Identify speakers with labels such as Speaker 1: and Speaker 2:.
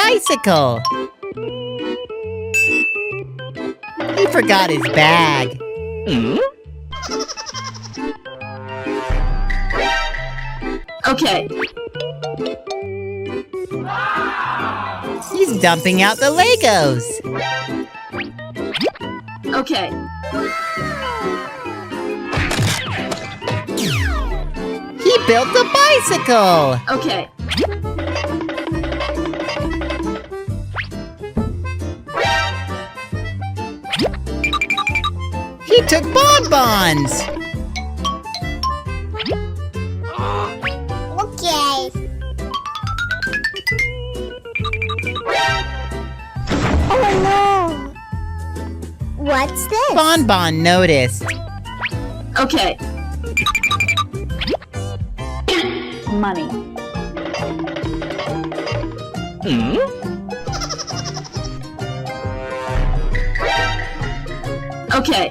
Speaker 1: bicycle. He forgot his bag.
Speaker 2: Okay.
Speaker 1: He's dumping out the Legos.
Speaker 2: Okay.
Speaker 1: He built a bicycle.
Speaker 2: Okay.
Speaker 1: He took bonbons.
Speaker 3: Okay. Oh no! What's this?
Speaker 1: Bonbon noticed.
Speaker 2: Okay.
Speaker 4: Money.
Speaker 2: Okay.